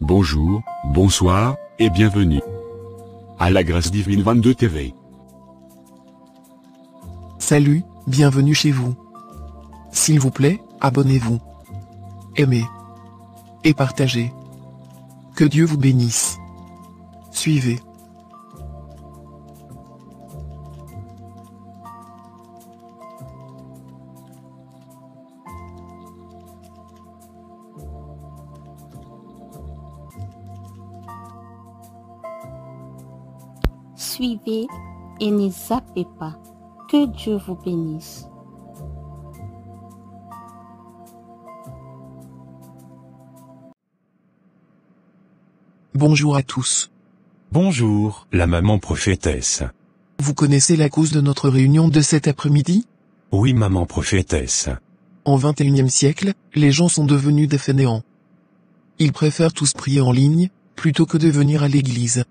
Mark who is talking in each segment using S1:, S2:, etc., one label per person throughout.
S1: Bonjour, bonsoir, et bienvenue à la Grâce Divine 22 TV.
S2: Salut, bienvenue chez vous. S'il vous plaît, abonnez-vous. Aimez. Et partagez. Que Dieu vous bénisse. Suivez.
S3: Suivez et ne zappez pas. Que Dieu vous bénisse.
S2: Bonjour à tous.
S4: Bonjour, la maman prophétesse.
S2: Vous connaissez la cause de notre réunion de cet après-midi?
S4: Oui, maman prophétesse.
S2: En XXIe siècle, les gens sont devenus des fainéants. Ils préfèrent tous prier en ligne, plutôt que de venir à l'église.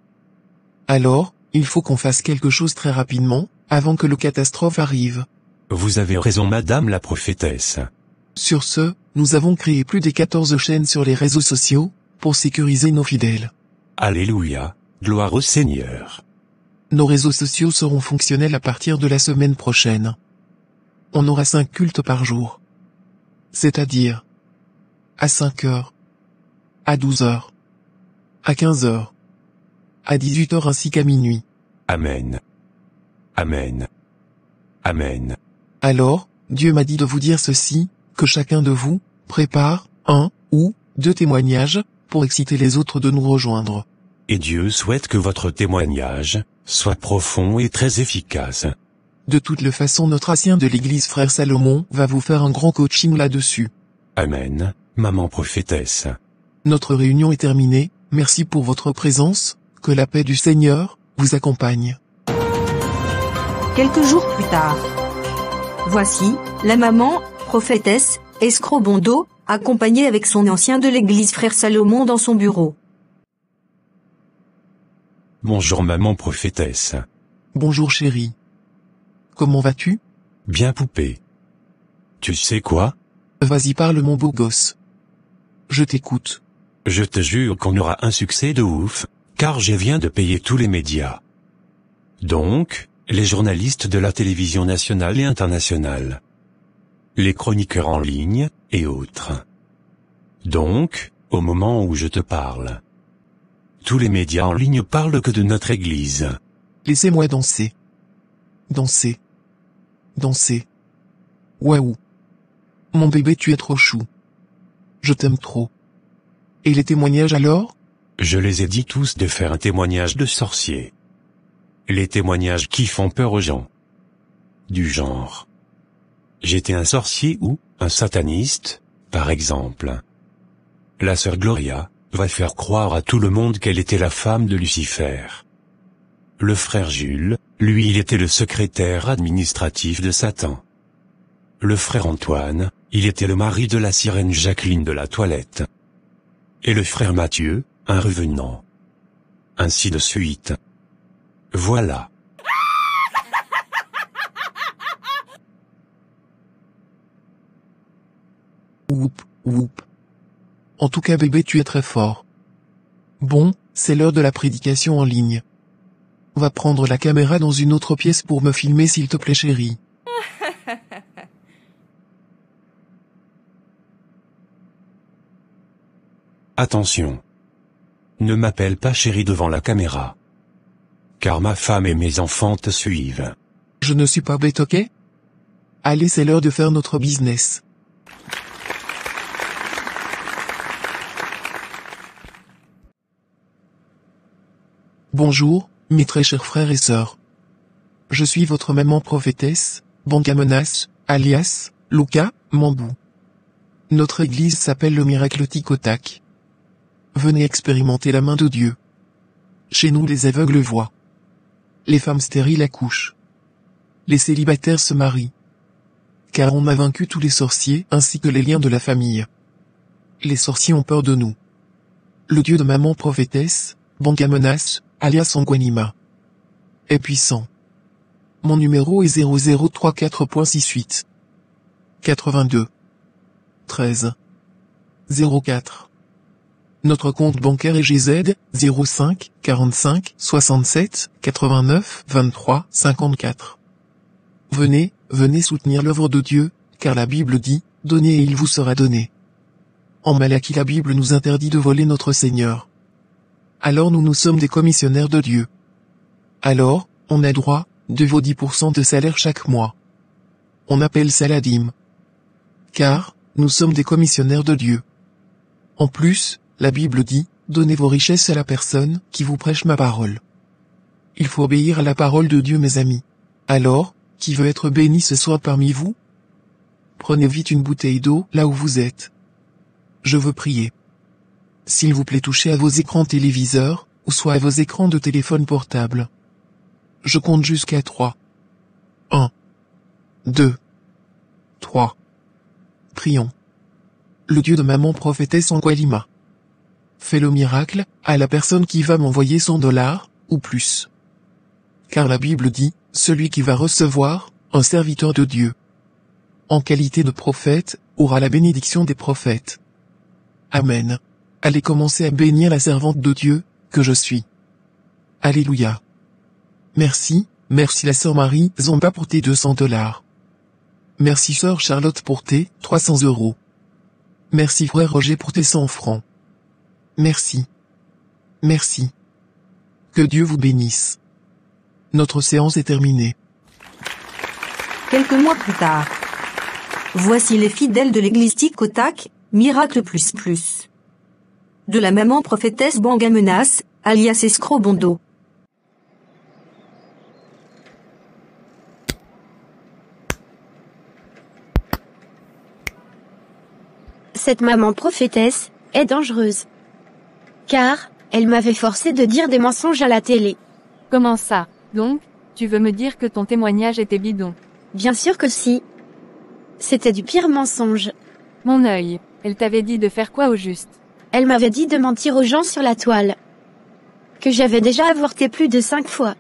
S2: Alors, il faut qu'on fasse quelque chose très rapidement, avant que le catastrophe arrive.
S4: Vous avez raison, madame la prophétesse.
S2: Sur ce, nous avons créé plus de 14 chaînes sur les réseaux sociaux, pour sécuriser nos fidèles.
S4: Alléluia, gloire au Seigneur.
S2: Nos réseaux sociaux seront fonctionnels à partir de la semaine prochaine. On aura 5 cultes par jour. C'est-à-dire à 5 heures, à 12 heures, à 15 heures, à 18 heures ainsi qu'à minuit.
S4: Amen. Amen. Amen.
S2: Alors, Dieu m'a dit de vous dire ceci, que chacun de vous prépare 1 ou 2 témoignages, pour exciter les autres de nous rejoindre.
S4: Et Dieu souhaite que votre témoignage soit profond et très efficace.
S2: De toutes les façons, notre ancien de l'église Frère Salomon va vous faire un grand coaching là-dessus.
S4: Amen, maman prophétesse.
S2: Notre réunion est terminée, merci pour votre présence, que la paix du Seigneur vous accompagne.
S5: Quelques jours plus tard. Voici, la maman, prophétesse, Escrobondo, accompagnée avec son ancien de l'église Frère Salomon dans son bureau.
S4: Bonjour maman prophétesse.
S2: Bonjour chérie. Comment vas-tu?
S4: Bien poupée. Tu sais quoi?
S2: Vas-y parle mon beau gosse. Je t'écoute.
S4: Je te jure qu'on aura un succès de ouf, car je viens de payer tous les médias. Donc, les journalistes de la télévision nationale et internationale. Les chroniqueurs en ligne, et autres. Donc, au moment où je te parle, tous les médias en ligne parlent que de notre église.
S2: Laissez-moi danser. Danser. Danser. Waouh. Mon bébé, tu es trop chou. Je t'aime trop. Et les témoignages alors?
S4: Je les ai dit tous de faire un témoignage de sorcier. Les témoignages qui font peur aux gens. Du genre: j'étais un sorcier ou un sataniste, par exemple. La sœur Gloria va faire croire à tout le monde qu'elle était la femme de Lucifer. Le frère Jules, lui, il était le secrétaire administratif de Satan. Le frère Antoine, il était le mari de la sirène Jacqueline de la toilette. Et le frère Mathieu, un revenant. Ainsi de suite. Voilà.
S2: Oup, oup. En tout cas bébé, tu es très fort. Bon, c'est l'heure de la prédication en ligne. Va prendre la caméra dans une autre pièce pour me filmer s'il te plaît chérie.
S4: Attention. Ne m'appelle pas chérie devant la caméra. Car ma femme et mes enfants te suivent.
S2: Je ne suis pas bête, ok? Allez, c'est l'heure de faire notre business. Bonjour, mes très chers frères et sœurs. Je suis votre maman prophétesse, Bangamenas, alias, Luca, Mambou. Notre église s'appelle le Miracle Tic au Tac. Venez expérimenter la main de Dieu. Chez nous les aveugles voient. Les femmes stériles accouchent. Les célibataires se marient. Car on a vaincu tous les sorciers ainsi que les liens de la famille. Les sorciers ont peur de nous. Le Dieu de maman prophétesse, Bangamenas, alias Anguanima, est puissant. Mon numéro est 0034.68 82 13 04 Notre compte bancaire est GZ 05 45 67 89 23 54. Venez soutenir l'œuvre de Dieu, car la Bible dit, donnez et il vous sera donné. En Malachie la Bible nous interdit de voler notre Seigneur. Alors nous sommes des commissionnaires de Dieu. Alors, on a droit, de vos 10% de salaire chaque mois. On appelle ça la dîme. Car, nous sommes des commissionnaires de Dieu. En plus, la Bible dit, donnez vos richesses à la personne qui vous prêche ma parole. Il faut obéir à la parole de Dieu mes amis. Alors, qui veut être béni ce soir parmi vous? Prenez vite une bouteille d'eau là où vous êtes. Je veux prier. S'il vous plaît touchez à vos écrans téléviseurs, ou soit à vos écrans de téléphone portable. Je compte jusqu'à 3. 1, 2, 3. Prions. Le Dieu de maman prophétesse Angualima. Fais le miracle, à la personne qui va m'envoyer $100, ou plus. Car la Bible dit, celui qui va recevoir, un serviteur de Dieu, en qualité de prophète, aura la bénédiction des prophètes. Amen. Allez commencer à bénir la servante de Dieu, que je suis. Alléluia. Merci la sœur Marie Zomba pour tes $200. Merci sœur Charlotte pour tes €300. Merci frère Roger pour tes 100 francs. Merci. Que Dieu vous bénisse. Notre séance est terminée.
S5: Quelques mois plus tard. Voici les fidèles de l'église Tic au Tac, Miracle plus. De la maman prophétesse Bangamenas, alias Escroc Bondo.
S6: Cette maman prophétesse est dangereuse. Car, elle m'avait forcé de dire des mensonges à la télé.
S7: Comment ça, donc, tu veux me dire que ton témoignage était bidon?
S6: Bien sûr que si. C'était du pire mensonge.
S7: Mon œil, elle t'avait dit de faire quoi au juste?
S6: Elle m'avait dit de mentir aux gens sur la toile. Que j'avais déjà avorté plus de 5 fois.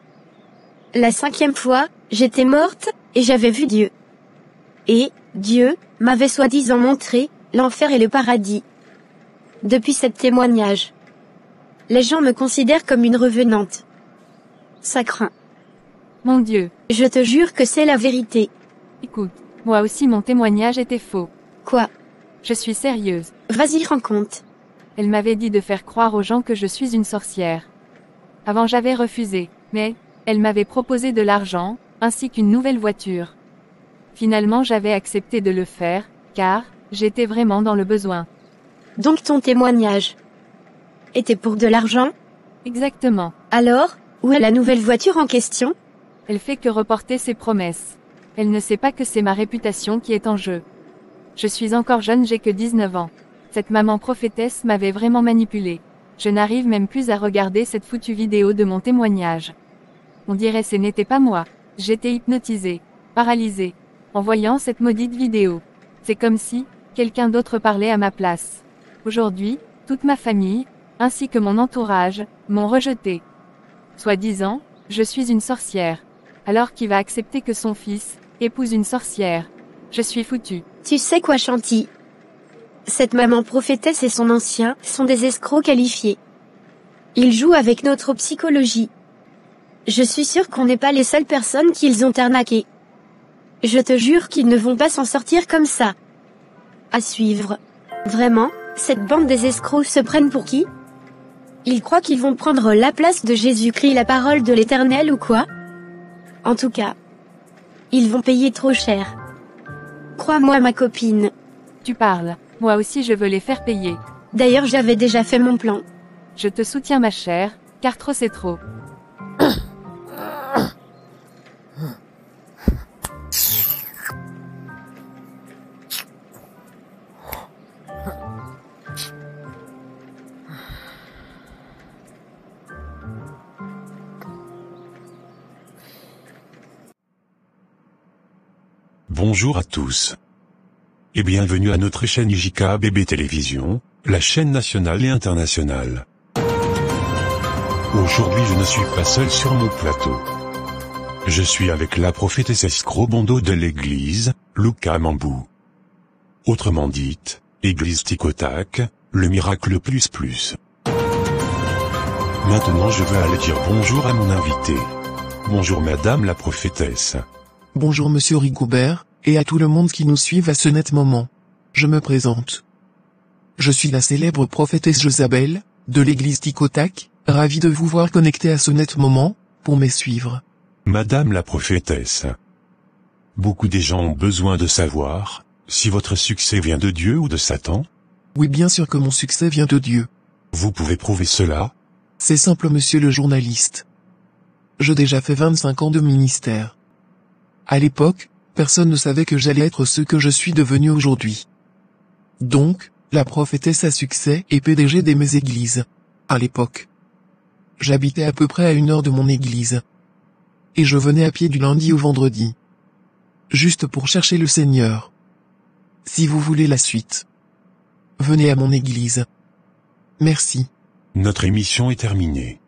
S6: La 5e fois, j'étais morte, et j'avais vu Dieu. Et, Dieu, m'avait soi-disant montré l'enfer et le paradis. Depuis ce témoignage, les gens me considèrent comme une revenante. Ça craint.
S7: Mon Dieu.
S6: Je te jure que c'est la vérité.
S7: Écoute, moi aussi mon témoignage était faux.
S6: Quoi?
S7: Je suis sérieuse.
S6: Vas-y, raconte.
S7: Elle m'avait dit de faire croire aux gens que je suis une sorcière. Avant j'avais refusé, mais, elle m'avait proposé de l'argent, ainsi qu'une nouvelle voiture. Finalement j'avais accepté de le faire, car, j'étais vraiment dans le besoin.
S6: Donc ton témoignage était pour de l'argent?
S7: Exactement.
S6: Alors, où est la nouvelle voiture en question?
S7: Elle fait que reporter ses promesses. Elle ne sait pas que c'est ma réputation qui est en jeu. Je suis encore jeune, j'ai que 19 ans. Cette maman prophétesse m'avait vraiment manipulée. Je n'arrive même plus à regarder cette foutue vidéo de mon témoignage. On dirait ce n'était pas moi. J'étais hypnotisée, paralysée, en voyant cette maudite vidéo. C'est comme si quelqu'un d'autre parlait à ma place. Aujourd'hui, toute ma famille, ainsi que mon entourage, m'ont rejetée. Soi-disant, je suis une sorcière. Alors qui va accepter que son fils épouse une sorcière? Je suis foutue.
S6: Tu sais quoi, Chanty? Cette maman prophétesse et son ancien sont des escrocs qualifiés. Ils jouent avec notre psychologie. Je suis sûre qu'on n'est pas les seules personnes qu'ils ont arnaquées. Je te jure qu'ils ne vont pas s'en sortir comme ça. À suivre. Vraiment, cette bande des escrocs se prennent pour qui? Ils croient qu'ils vont prendre la place de Jésus-Christ, la parole de l'Éternel ou quoi? En tout cas, ils vont payer trop cher. Crois-moi ma copine.
S7: Tu parles, moi aussi je veux les faire payer.
S6: D'ailleurs j'avais déjà fait mon plan.
S7: Je te soutiens ma chère, car trop c'est trop.
S4: Bonjour à tous. Et bienvenue à notre chaîne IJK BB Télévision, la chaîne nationale et internationale. Aujourd'hui je ne suis pas seul sur mon plateau. Je suis avec la prophétesse Escroc Bondo de l'église, Luka Mambou. Autrement dite, église Tic au Tac, Le miracle plus plus. Maintenant je vais aller dire bonjour à mon invité. Bonjour madame la prophétesse.
S2: Bonjour monsieur Rigobert, et à tout le monde qui nous suit à ce net moment. Je me présente. Je suis la célèbre prophétesse Josabel, de l'église Ticotac, ravie de vous voir connecté à ce net moment, pour me suivre.
S4: Madame la prophétesse. Beaucoup des gens ont besoin de savoir, si votre succès vient de Dieu ou de Satan.
S2: Oui, bien sûr que mon succès vient de Dieu.
S4: Vous pouvez prouver cela?
S2: C'est simple monsieur le journaliste. J'ai déjà fait 25 ans de ministère. À l'époque, personne ne savait que j'allais être ce que je suis devenu aujourd'hui. Donc, la prophétesse à succès et PDG de mes églises. À l'époque. J'habitais à peu près à 1 heure de mon église. Et je venais à pied du lundi au vendredi. Juste pour chercher le Seigneur. Si vous voulez la suite, venez à mon église. Merci.
S4: Notre émission est terminée.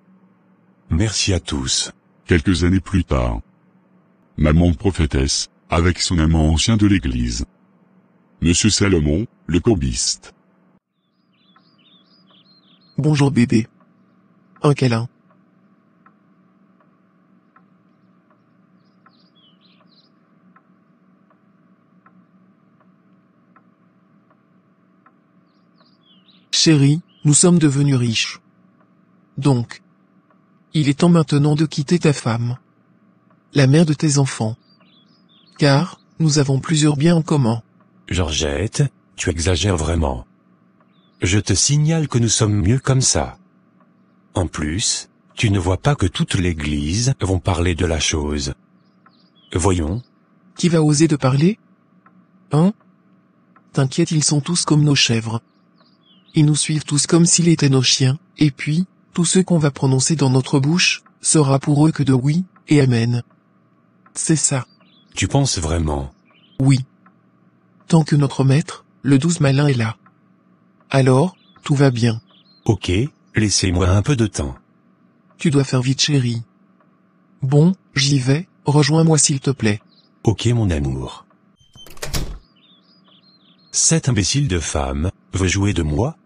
S4: Merci à tous.
S1: Quelques années plus tard. Maman prophétesse, avec son amant ancien de l'église. Monsieur Salomon, le cobiste.
S2: Bonjour bébé. Un câlin. Chérie, nous sommes devenus riches. Donc, il est temps maintenant de quitter ta femme, la mère de tes enfants. Car, nous avons plusieurs biens en commun.
S4: Georgette, tu exagères vraiment. Je te signale que nous sommes mieux comme ça. En plus, tu ne vois pas que toute l'église vont parler de la chose. Voyons.
S2: Qui va oser de parler? Hein? T'inquiète, ils sont tous comme nos chèvres. Ils nous suivent tous comme s'ils étaient nos chiens, et puis, tout ce qu'on va prononcer dans notre bouche, sera pour eux que de oui, et amen. C'est ça.
S4: Tu penses vraiment?
S2: Oui. Tant que notre maître, le 12 malin est là. Alors, tout va bien.
S4: Ok, laissez-moi un peu de temps.
S2: Tu dois faire vite chérie. Bon, j'y vais, rejoins-moi s'il te plaît.
S4: Ok mon amour. Cette imbécile de femme, veut jouer de moi?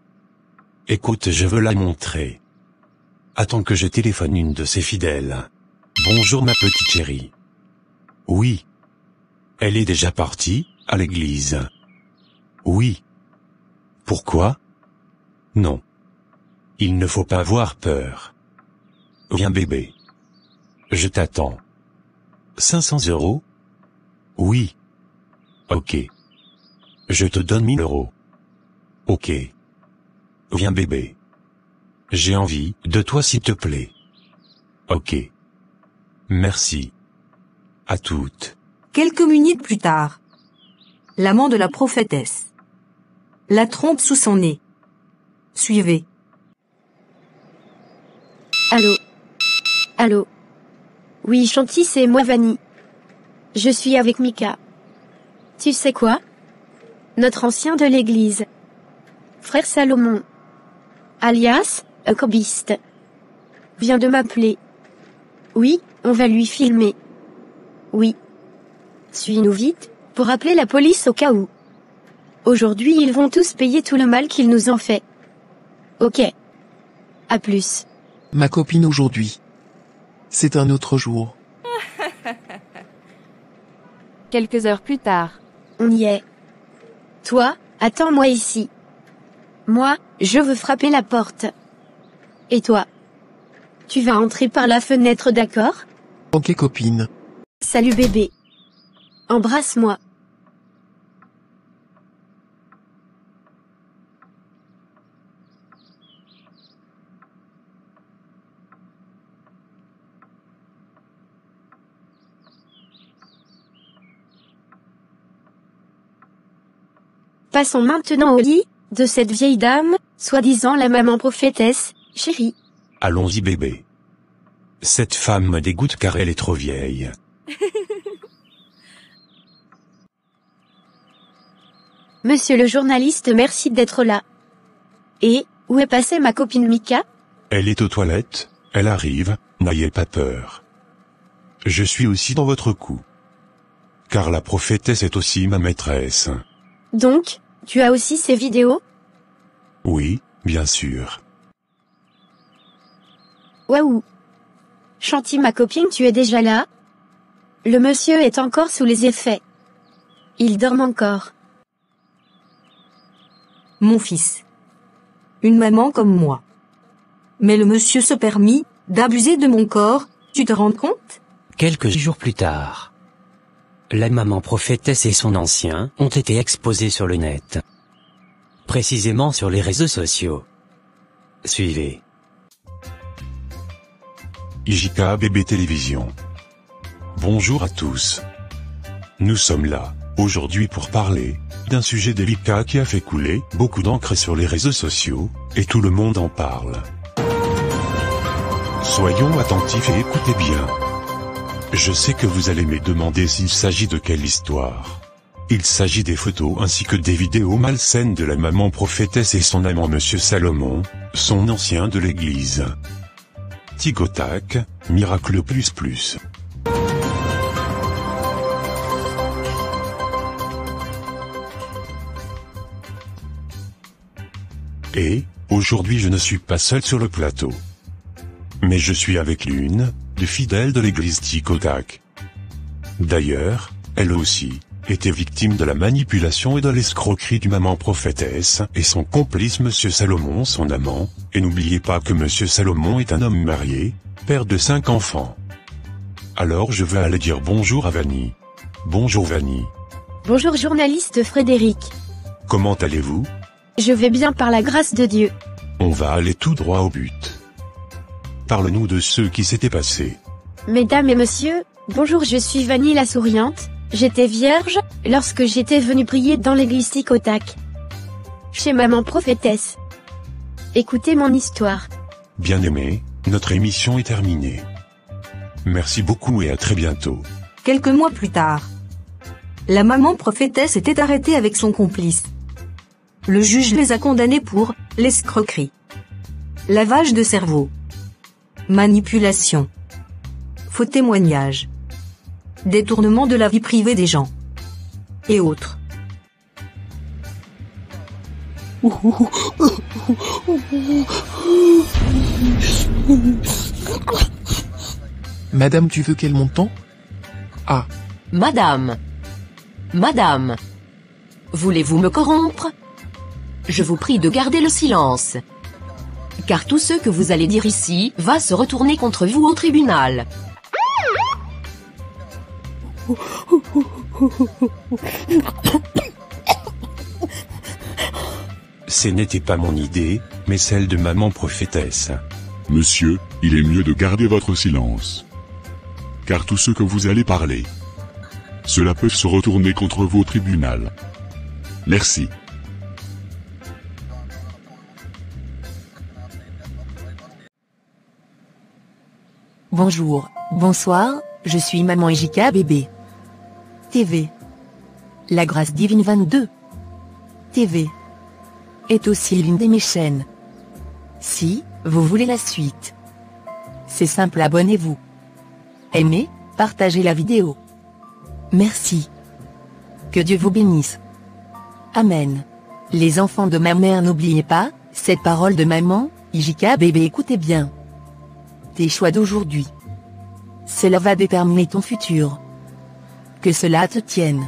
S4: Écoute, je veux la montrer. Attends que je téléphone une de ses fidèles. Bonjour ma petite chérie. Oui. Elle est déjà partie, à l'église. Oui. Pourquoi? Non. Il ne faut pas avoir peur. Viens bébé. Je t'attends. 500 €? Oui. Ok. Je te donne 1000 €. Ok. Viens bébé. J'ai envie de toi s'il te plaît. Ok. Merci. À toutes.
S5: Quelques minutes plus tard. L'amant de la prophétesse. La trompe sous son nez. Suivez.
S6: Allô? Allô? Oui, Chanty, c'est moi Vanny. Je suis avec Mika. Tu sais quoi? Notre ancien de l'église. Frère Salomon. Alias, cobiste. Vient de m'appeler. Oui, on va lui filmer. Oui. Suis-nous vite, pour appeler la police au cas où. Aujourd'hui ils vont tous payer tout le mal qu'ils nous ont fait. Ok. À plus.
S2: Ma copine aujourd'hui. C'est un autre jour.
S7: Quelques heures plus tard.
S6: On y est. Toi, attends-moi ici. Moi, je veux frapper la porte. Et toi? Tu vas entrer par la fenêtre, d'accord?
S2: Ok copine.
S6: Salut bébé. Embrasse-moi. Passons maintenant au lit de cette vieille dame, soi-disant la maman prophétesse, chérie.
S4: Allons-y bébé. Cette femme me dégoûte car elle est trop vieille.
S6: Monsieur le journaliste, merci d'être là. Et, où est passée ma copine Mika?
S4: Elle est aux toilettes, elle arrive, n'ayez pas peur. Je suis aussi dans votre coup. Car la prophétesse est aussi ma maîtresse.
S6: Donc, tu as aussi ces vidéos?
S4: Oui, bien sûr.
S6: Waouh. Chanty, ma copine, tu es déjà là? Le monsieur est encore sous les effets. Il dort encore.
S5: Mon fils. Une maman comme moi. Mais le monsieur se permit d'abuser de mon corps, tu te rends compte?
S8: Quelques jours plus tard, la maman prophétesse et son ancien ont été exposés sur le net. Précisément sur les réseaux sociaux. Suivez.
S4: IJK Bébé Télévision. Bonjour à tous. Nous sommes là, aujourd'hui pour parler d'un sujet délicat qui a fait couler beaucoup d'encre sur les réseaux sociaux, et tout le monde en parle. Soyons attentifs et écoutez bien. Je sais que vous allez me demander s'il s'agit de quelle histoire. Il s'agit des photos ainsi que des vidéos malsaines de la maman prophétesse et son amant Monsieur Salomon, son ancien de l'église. Tic-au-tac, miracle plus. Et, aujourd'hui je ne suis pas seul sur le plateau. Mais je suis avec l'une des fidèles de l'église Tic-au-tac. D'ailleurs, elle aussi était victime de la manipulation et de l'escroquerie du maman prophétesse et son complice Monsieur Salomon son amant, et n'oubliez pas que Monsieur Salomon est un homme marié, père de 5 enfants. Alors je vais aller dire bonjour à Vanny. Bonjour Vanny.
S6: Bonjour journaliste Frédéric.
S4: Comment allez-vous?
S6: Je vais bien par la grâce de Dieu.
S4: On va aller tout droit au but. Parle-nous de ce qui s'était passé.
S6: Mesdames et messieurs, bonjour, je suis Vanny la souriante. J'étais vierge lorsque j'étais venue prier dans l'église Tic-au-tac. Chez maman prophétesse. Écoutez mon histoire.
S4: Bien-aimé, notre émission est terminée. Merci beaucoup et à très bientôt.
S5: Quelques mois plus tard, la maman prophétesse était arrêtée avec son complice. Le juge les a condamnés pour l'escroquerie, lavage de cerveau, manipulation, faux témoignage, détournement de la vie privée des gens, et autres.
S2: Madame, tu veux quel montant? Ah,
S9: Madame, voulez-vous me corrompre? Je vous prie de garder le silence. Car tout ce que vous allez dire ici va se retourner contre vous au tribunal.
S4: Ce n'était pas mon idée, mais celle de maman prophétesse.
S1: Monsieur, il est mieux de garder votre silence. Car tout ce que vous allez parler, cela peut se retourner contre vous au tribunal. Merci.
S10: Bonjour, bonsoir, je suis Maman IJK Bébé TV. La Grâce Divine 22 TV est aussi l'une de mes chaînes. Si vous voulez la suite, c'est simple, abonnez-vous. Aimez, partagez la vidéo. Merci. Que Dieu vous bénisse. Amen. Les enfants de ma mère, n'oubliez pas, cette parole de maman, IJK Bébé, écoutez bien. Tes choix d'aujourd'hui, cela va déterminer ton futur. Que cela te tienne.